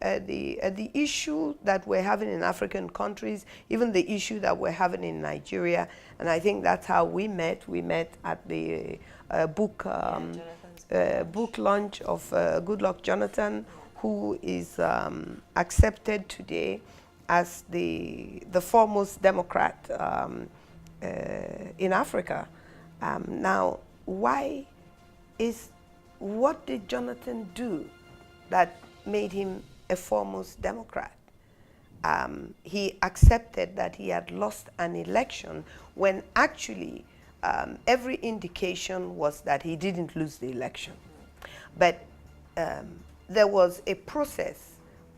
the issue that we're having in African countries, even the issue that we're having in Nigeria, and I think that's how we met. We met at the book launch of Goodluck Jonathan, who is accepted today as the foremost Democrat in Africa. Now, what did Jonathan do that made him a foremost Democrat? He accepted that he had lost an election when actually every indication was that he didn't lose the election. But there was a process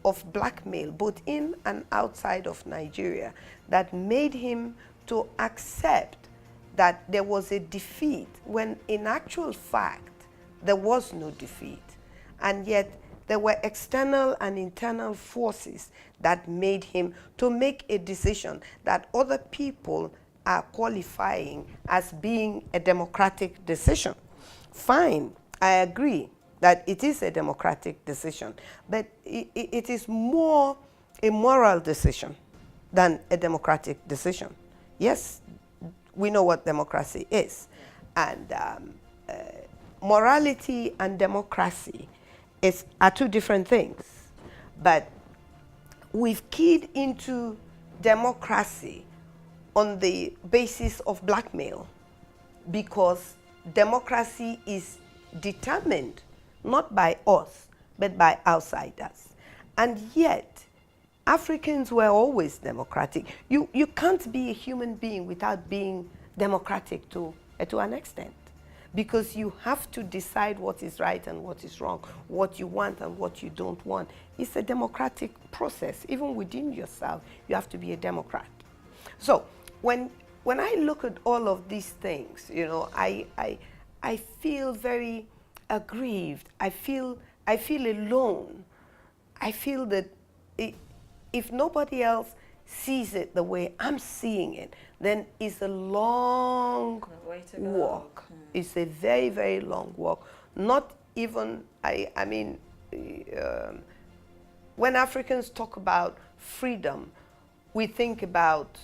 of blackmail, both in and outside of Nigeria, that made him to accept that there was a defeat, when in actual fact, there was no defeat. And yet, there were external and internal forces that made him to make a decision that other people are qualifying as being a democratic decision. Fine, I agree that it is a democratic decision, but it is more a moral decision than a democratic decision. Yes, we know what democracy is, and morality and democracy are two different things, but we've keyed into democracy on the basis of blackmail, because democracy is determined not by us, but by outsiders. And yet, Africans were always democratic. You can't be a human being without being democratic to an extent, because you have to decide what is right and what is wrong, what you want and what you don't want. It's a democratic process. Even within yourself, you have to be a Democrat. So when I look at all of these things, you know, I feel very aggrieved. I feel alone. I feel that if nobody else sees it the way I'm seeing it, then it's a long walk. It's a very, very long walk. Not even, I mean, when Africans talk about freedom, we think about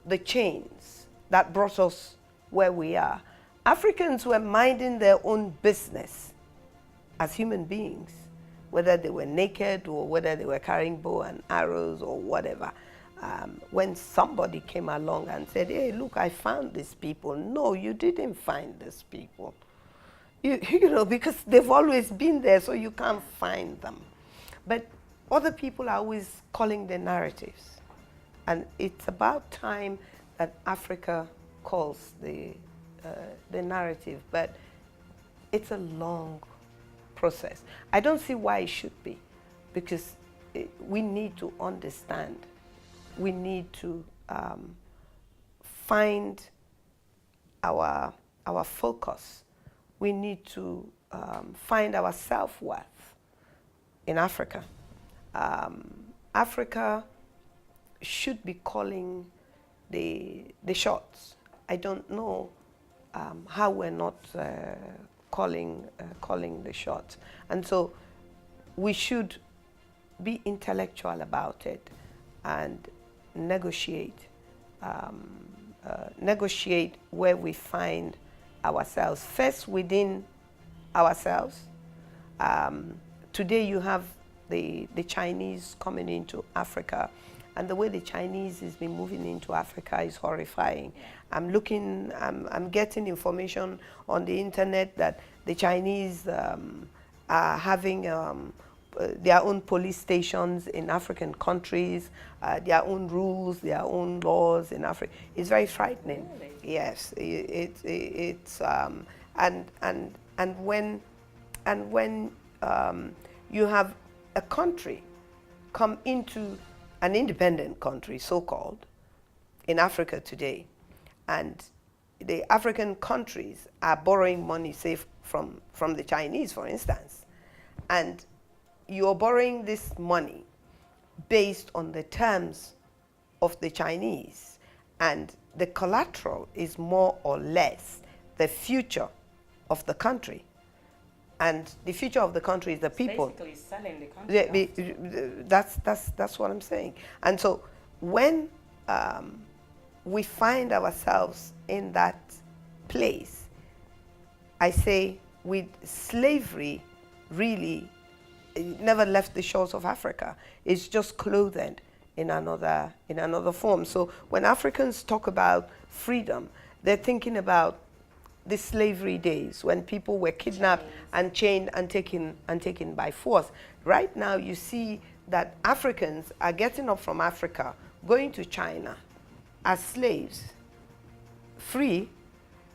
the chains that brought us where we are. Africans were minding their own business as human beings, whether they were naked or whether they were carrying bow and arrows or whatever. When somebody came along and said, hey, look, I found these people. No, you didn't find these people. You know, because they've always been there, so you can't find them. But other people are always calling the narratives. And it's about time that Africa calls the narrative, but it's a long process. I don't see why it should be, because we need to understand. We need to find our focus. We need to find our self-worth in Africa. Africa should be calling the shots. I don't know how we're not calling the shots. And so we should be intellectual about it and negotiate where we find ourselves, first within ourselves. Today you have the Chinese coming into Africa, and the way the Chinese has been moving into Africa is horrifying. I'm getting information on the internet that the Chinese are having their own police stations in African countries, their own rules, their own laws in Africa. It's very frightening. Really? Yes, it's and when you have a country come into an independent country, so-called, in Africa today, and the African countries are borrowing money, say from the Chinese, for instance, and you're borrowing this money based on the terms of the Chinese, and the collateral is more or less the future of the country. and the future of the country is the people. Basically selling the country. That's what I'm saying. And so when we find ourselves in that place, I say with slavery really it never left the shores of Africa. It's just clothed in another form. So when Africans talk about freedom, they're thinking about the slavery days when people were kidnapped and chained and taken by force. Right now you see that Africans are getting up from Africa, going to China as slaves, free,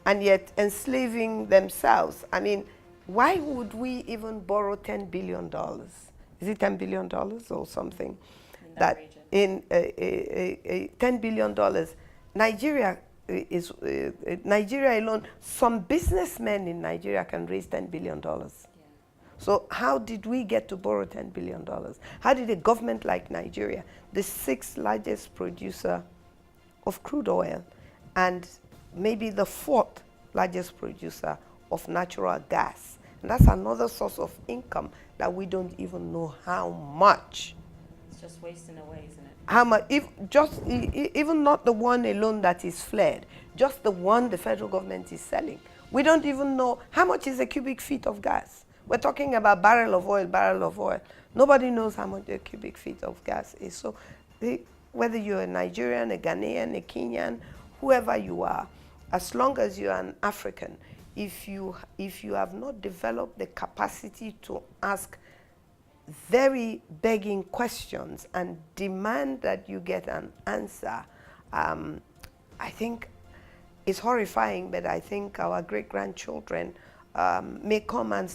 and yet enslaving themselves. I mean, why would we even borrow $10 billion? Is it $10 billion or something? In that region. In $10 billion, Nigeria is Nigeria alone. Some businessmen in Nigeria can raise $10 billion. Yeah. So how did we get to borrow $10 billion? How did a government like Nigeria, the 6th largest producer of crude oil, and maybe the 4th largest producer of natural gas, and that's another source of income that we don't even know how much. It's just wasting away, isn't it? How much? Even not the one alone that is flared, just the one the federal government is selling. We don't even know how much is a cubic feet of gas. We're talking about barrel of oil. Nobody knows how much a cubic feet of gas is. So whether you're a Nigerian, a Ghanaian, a Kenyan, whoever you are, as long as you're an African, if you have not developed the capacity to ask very begging questions and demand that you get an answer, I think it's horrifying, but I think our great-grandchildren may come and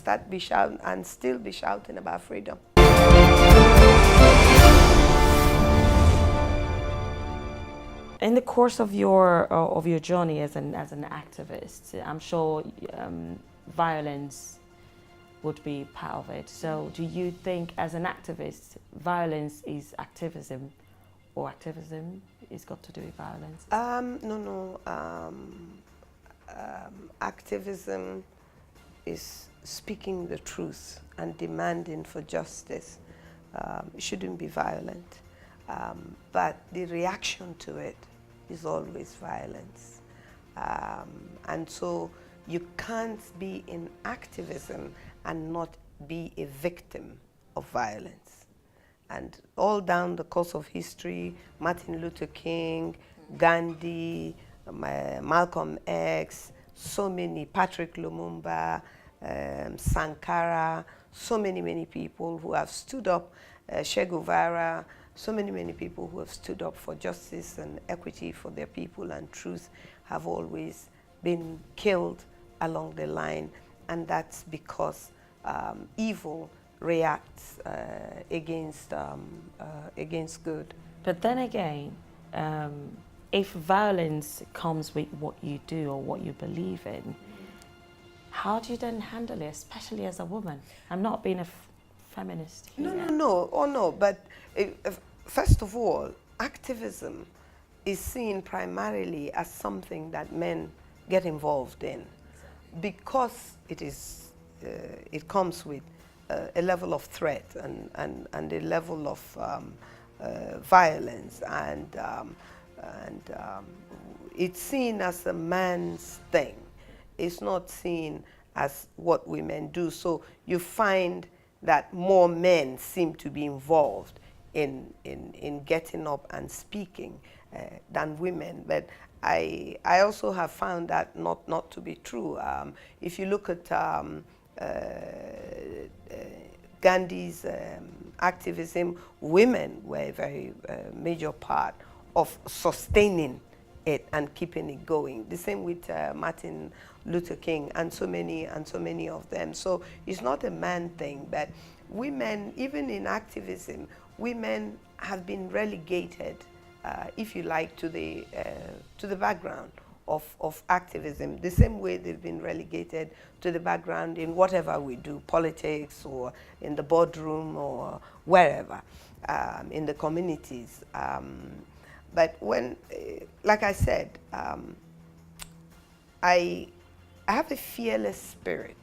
still be shouting about freedom. In the course of your journey as an activist, I'm sure violence would be part of it. So do you think as an activist, violence is activism, or activism is got to do with violence? No. Activism is speaking the truth and demanding for justice. It shouldn't be violent. But the reaction to it is always violence. And so you can't be in activism and not be a victim of violence. And all down the course of history, Martin Luther King, Gandhi, Malcom X, so many, Patrick Lumumba, Sankara, so many people who have stood up, Che Guevara, so many people who have stood up for justice and equity for their people and truth have always been killed along the line, and that's because evil reacts against good. But then again, if violence comes with what you do or what you believe in, how do you then handle it, especially as a woman? I'm not being a feminist here. No. But first of all, activism is seen primarily as something that men get involved in, because it comes with a level of threat and a level of violence, and it's seen as a man's thing. It's not seen as what women do. So you find that more men seem to be involved in getting up and speaking than women. But I also have found that not to be true. If you look at Gandhi's activism, women were a very major part of sustaining it and keeping it going. The same with Martin Luther King and so many of them. So it's not a man thing, but women, even in activism, women have been relegated, if you like, to the background of activism, the same way they've been relegated to the background in whatever we do, politics or in the boardroom or wherever, in the communities. But when, like I said, I have a fearless spirit.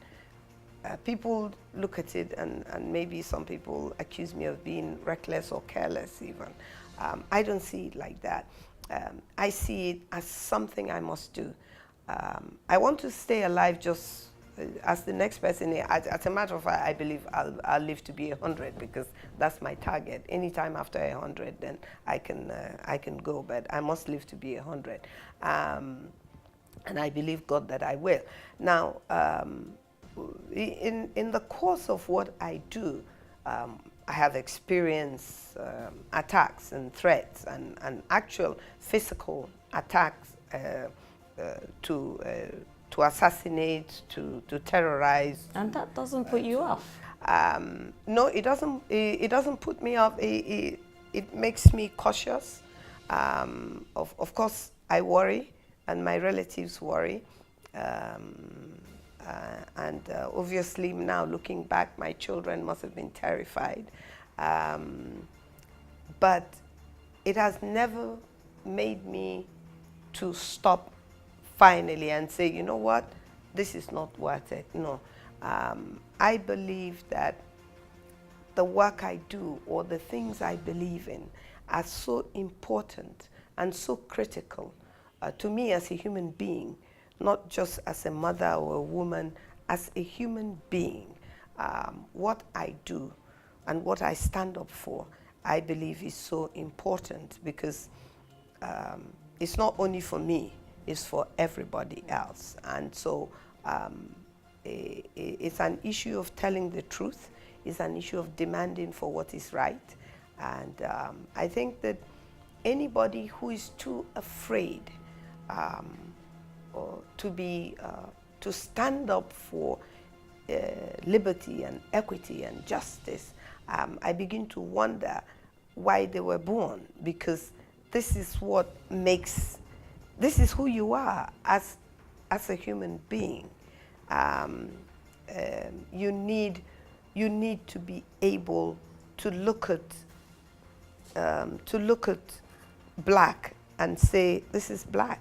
people look at it, and maybe some people accuse me of being reckless or careless even. I don't see it like that. I see it as something I must do. I want to stay alive just as the next person. As a matter of fact, I believe I'll live to be 100, because that's my target. Anytime after 100, then I can go, but I must live to be 100. And I believe God that I will. Now, in the course of what I do, I have experienced attacks and threats and actual physical attacks to assassinate, to terrorize. And that doesn't put you off? No, it doesn't. It doesn't put me off. It makes me cautious. Of course, I worry, and my relatives worry. And obviously now looking back, my children must have been terrified. But it has never made me to stop finally and say, you know what, this is not worth it. No. I believe that the work I do, or the things I believe in, are so important and so critical to me as a human being, not just as a mother or a woman, as a human being. What I do and what I stand up for, I believe is so important, because it's not only for me, it's for everybody else. And so it's an issue of telling the truth. It's an issue of demanding for what is right. And I think that anybody who is too afraid or to stand up for liberty and equity and justice, I begin to wonder why they were born, because this is what makes, this is who you are as a human being. You need to be able to look at black and say this is black,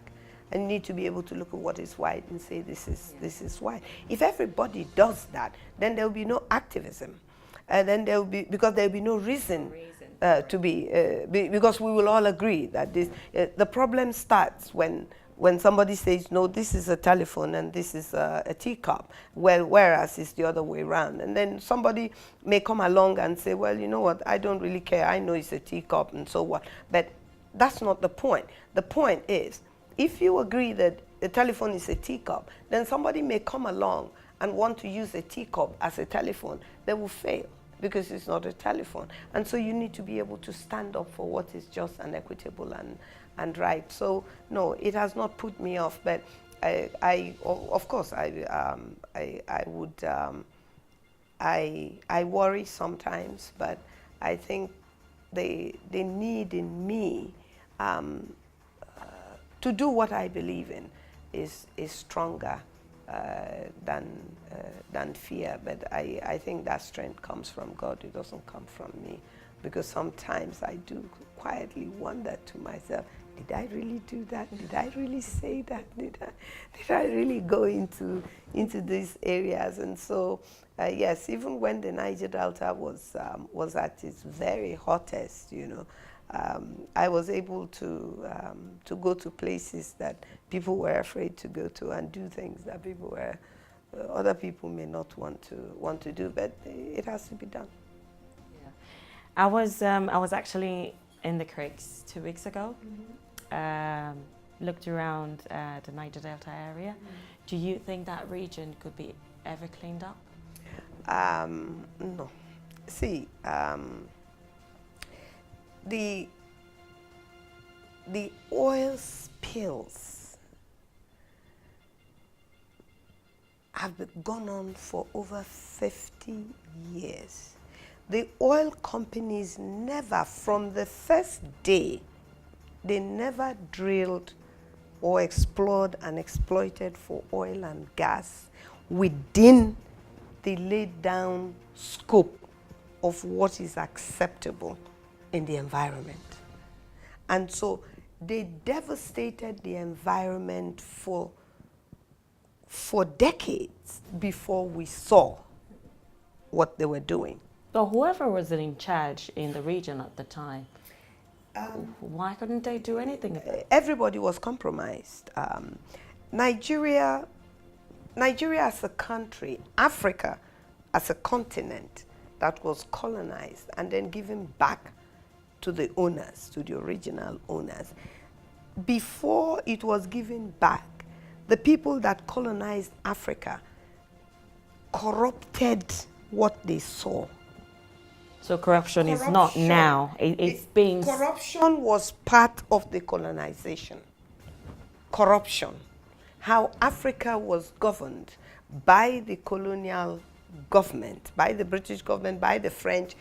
and you need to be able to look at what is white and say this is white. If everybody does that, then there will be no activism, and then there will be, because there will be no reason to be, because we will all agree that this. The problem starts when somebody says, no, this is a telephone and this is a teacup, well, whereas it's the other way around. And then somebody may come along and say, well, you know what, I don't really care. I know it's a teacup and so what. But that's not the point. The point is, if you agree that the telephone is a teacup, then somebody may come along and want to use a teacup as a telephone. They will fail, because it's not a telephone. And so you need to be able to stand up for what is just and equitable and right. So no, it has not put me off, but of course I worry sometimes, but I think the need in me to do what I believe in is stronger than fear. But I think that strength comes from God. It doesn't come from me, because sometimes I do quietly wonder to myself, did I really do that? Did I really say that? Did I really go into these areas? And so yes, even when the Niger Delta was at its very hottest, you know, I was able to go to places that people were afraid to go to, and do things that other people may not want to do, but it has to be done. Yeah. I was actually in the creeks 2 weeks ago. Looked around the Niger Delta area. Do you think that region could be ever cleaned up? No. See, the oil spills have gone on for over 50 years. The oil companies never, from the first day, they never drilled or explored and exploited for oil and gas within the laid down scope of what is acceptable in the environment. And so they devastated the environment for decades before we saw what they were doing. So whoever was in charge in the region at the time, why couldn't they do anything about it? Everybody was compromised. Nigeria as a country, Africa as a continent that was colonized and then given back to the owners, to the original owners. Before it was given back, the people that colonized Africa corrupted what they saw. So corruption is not now. It's being... Corruption was part of the colonization. Corruption. How Africa was governed by the colonial government, by the British government, by the French.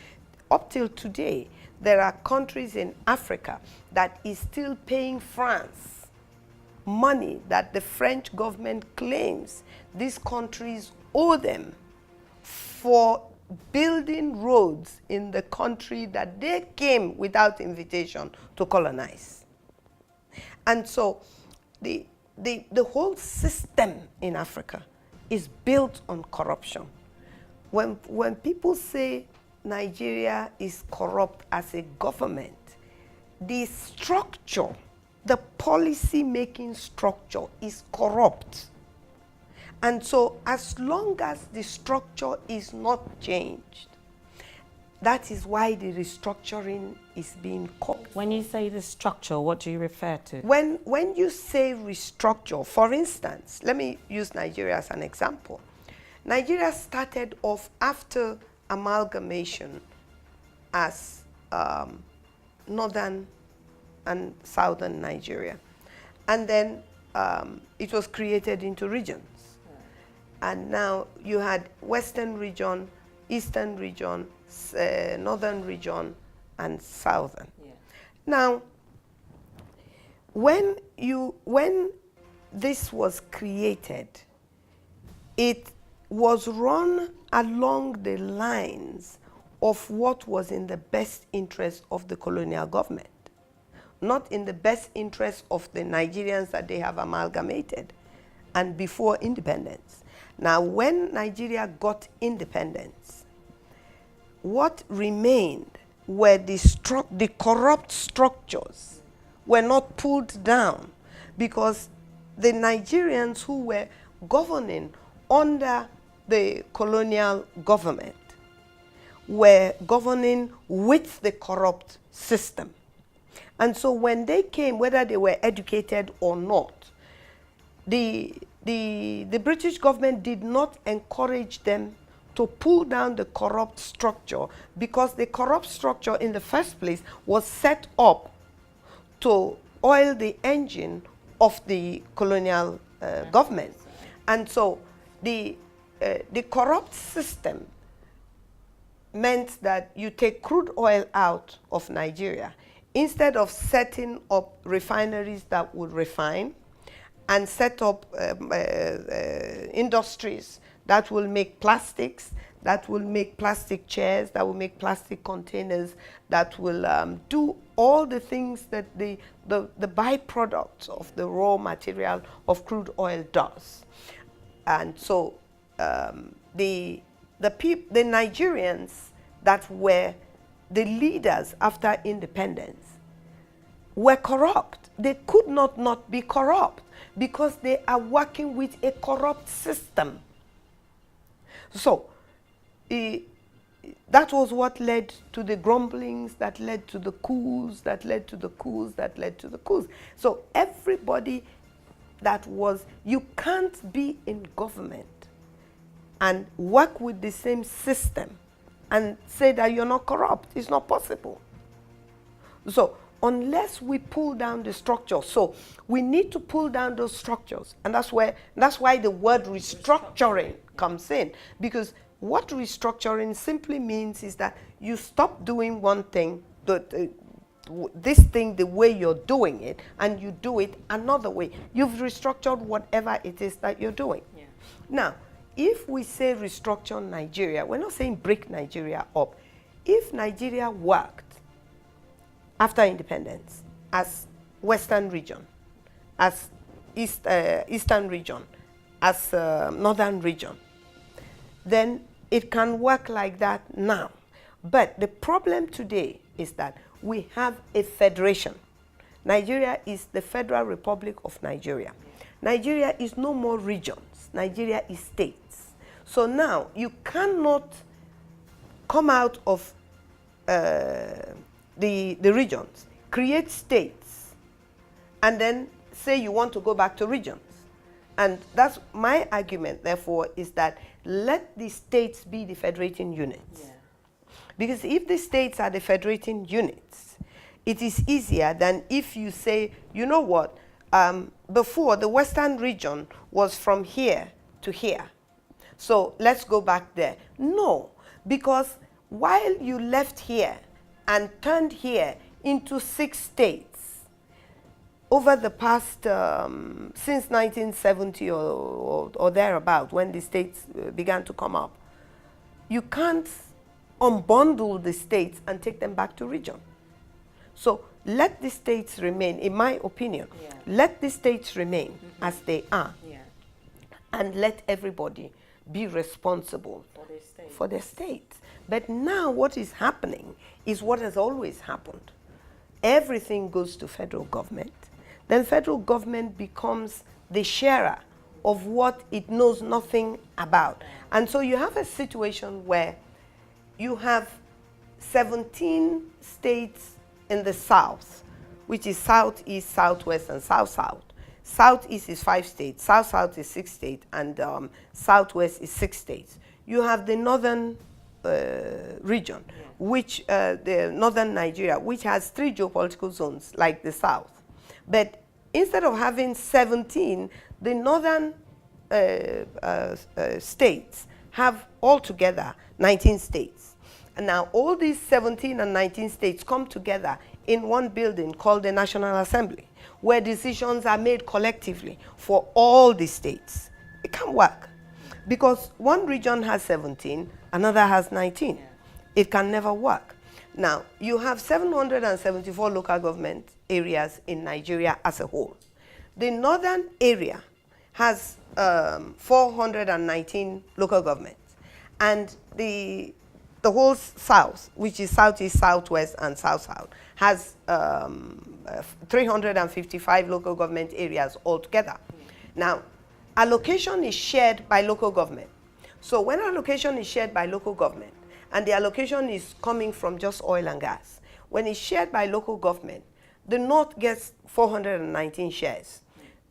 Up till today, there are countries in Africa that is still paying France money that the French government claims these countries owe them for building roads in the country that they came without invitation to colonize. And so the whole system in Africa is built on corruption. When people say Nigeria is corrupt as a government, the structure, the policy-making structure is corrupt. And so as long as the structure is not changed, that is why the restructuring is being called. When you say the structure, what do you refer to? When you say restructure, for instance, let me use Nigeria as an example. Nigeria started off after amalgamation as northern and southern Nigeria. And then it was created into regions. And now you had western region, eastern region, northern region, and southern. Yeah. Now, when this was created, it was run along the lines of what was in the best interest of the colonial government, not in the best interest of the Nigerians that they have amalgamated and before independence. Now, when Nigeria got independence, what remained were the corrupt structures were not pulled down because the Nigerians who were governing under the colonial government were governing with the corrupt system. And so when they came, whether they were educated or not, the British government did not encourage them to pull down the corrupt structure because the corrupt structure in the first place was set up to oil the engine of the colonial government. And so the corrupt system meant that you take crude oil out of Nigeria, instead of setting up refineries that would refine and set up industries that will make plastics, that will make plastic chairs, that will make plastic containers, that will do all the things that the byproduct of the raw material of crude oil does. And so the Nigerians that were the leaders after independence were corrupt. They could not be corrupt because they are working with a corrupt system. So that was what led to the grumblings, that led to the coups, that led to the coups, that led to the coups. So everybody that was, you can't be in government and work with the same system and say that you're not corrupt. It's not possible. So unless we pull down the structure, so we need to pull down those structures, and that's why the word restructuring comes in, because what restructuring simply means is that you stop doing one thing, this thing the way you're doing it, and you do it another way. You've restructured whatever it is that you're doing. Yeah. Now, if we say restructure Nigeria, we're not saying break Nigeria up. If Nigeria worked after independence as Western region, as Eastern region, as Northern region, then it can work like that now. But the problem today is that we have a federation. Nigeria is the Federal Republic of Nigeria. Nigeria is no more regions. Nigeria is states. So now you cannot come out of the regions, create states, and then say you want to go back to regions. And that's my argument, therefore, is that let the states be the federating units. Yeah. Because if the states are the federating units, it is easier than if you say, you know what, before the Western region was from here to here. So let's go back there. No, because while you left here and turned here into 6 states over the past, since 1970 or thereabout, when the states began to come up, you can't unbundle the states and take them back to region. So let the states remain, in my opinion, let the states remain as they are, and let everybody be responsible for their states. But now what is happening is what has always happened. Everything goes to federal government. Then federal government becomes the sharer of what it knows nothing about. And so you have a situation where you have 17 states in the south, which is southeast, southwest, and south-south. Southeast is 5 states, south-south is 6 states, and southwest is 6 states. You have the northern region, which the northern Nigeria, which has 3 geopolitical zones, like the south. But instead of having 17, the northern states have altogether 19 states. And now all these 17 and 19 states come together in one building called the National Assembly, where decisions are made collectively for all the states. It can't work because one region has 17, another has 19. Yeah. It can never work. Now, you have 774 local government areas in Nigeria as a whole. The northern area has 419 local governments, and the whole south, which is southeast, southwest, and south-south, has 355 local government areas altogether. Now, allocation is shared by local government. So when allocation is shared by local government, and the allocation is coming from just oil and gas, when it's shared by local government, the north gets 419 shares.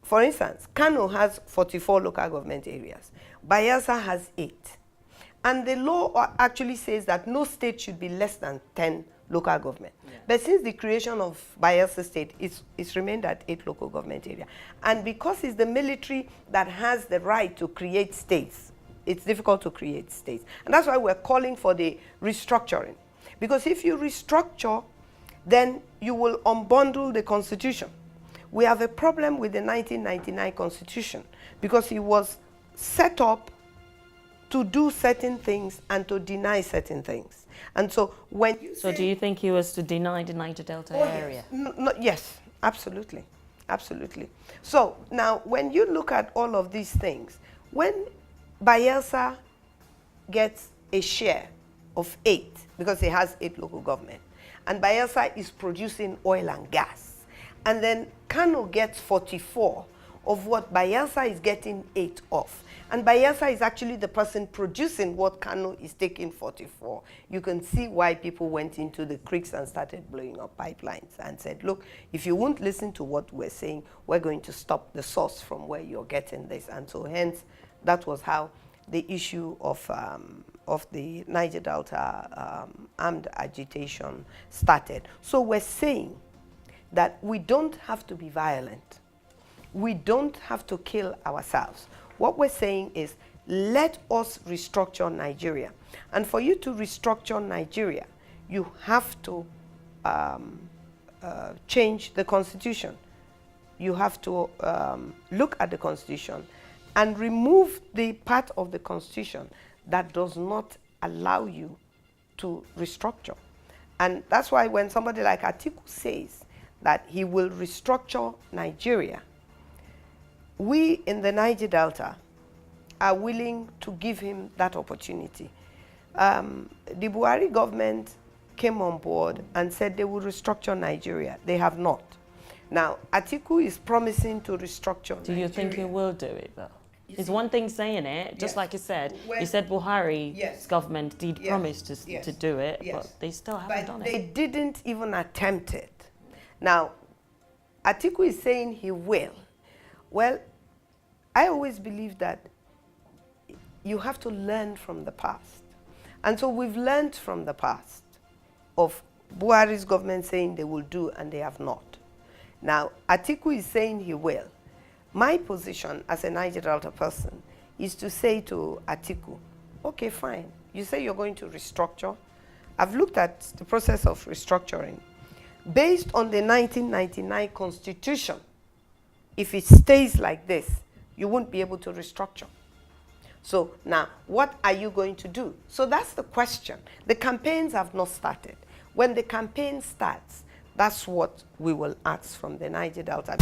For instance, Kano has 44 local government areas. Bayelsa has 8. And the law actually says that no state should be less than 10 local government. Yeah. But since the creation of Bayelsa state, it's remained at 8 local government areas. And because it's the military that has the right to create states, it's difficult to create states. And that's why we're calling for the restructuring. Because if you restructure, then you will unbundle the constitution. We have a problem with the 1999 constitution because it was set up to do certain things and to deny certain things. And so when you So do you think he was to deny the Niger Delta area? Yes. Yes, absolutely. Absolutely. So now when you look at all of these things, when Bayelsa gets a share of 8, because it has 8 local government, and Bayelsa is producing oil and gas, and then Kano gets 44 of what Bayelsa is getting 8 of. And Bayelsa is actually the person producing what Kano is taking 44. You can see why people went into the creeks and started blowing up pipelines and said, look, if you won't listen to what we're saying, we're going to stop the source from where you're getting this. And so hence, that was how the issue of the Niger Delta armed agitation started. So we're saying that we don't have to be violent. We don't have to kill ourselves. What we're saying is, let us restructure Nigeria. And for you to restructure Nigeria, you have to change the constitution. You have to look at the constitution and remove the part of the constitution that does not allow you to restructure. And that's why when somebody like Atiku says that he will restructure Nigeria, we in the Niger Delta are willing to give him that opportunity the Buhari government came on board and said they will restructure Nigeria. They have not. Now, Atiku is promising to restructure Nigeria. Do you think he will do it, though? It's one thing saying it, just Yes. like you said. When- You said Buhari's Yes. government did Yes. promise to Yes. to do it, Yes. but they still haven't But done they it. didn't even attempt it. Now, Atiku is saying he will. Well, I always believe that you have to learn from the past. And so we've learned from the past of Buhari's government saying they will do and they have not. Now, Atiku is saying he will. My position as a Niger Delta person is to say to Atiku, okay, fine. You say you're going to restructure. I've looked at the process of restructuring. Based on the 1999 Constitution, if it stays like this, you won't be able to restructure. So now, what are you going to do? So that's the question. The campaigns have not started. When the campaign starts, that's what we will ask from the Niger Delta.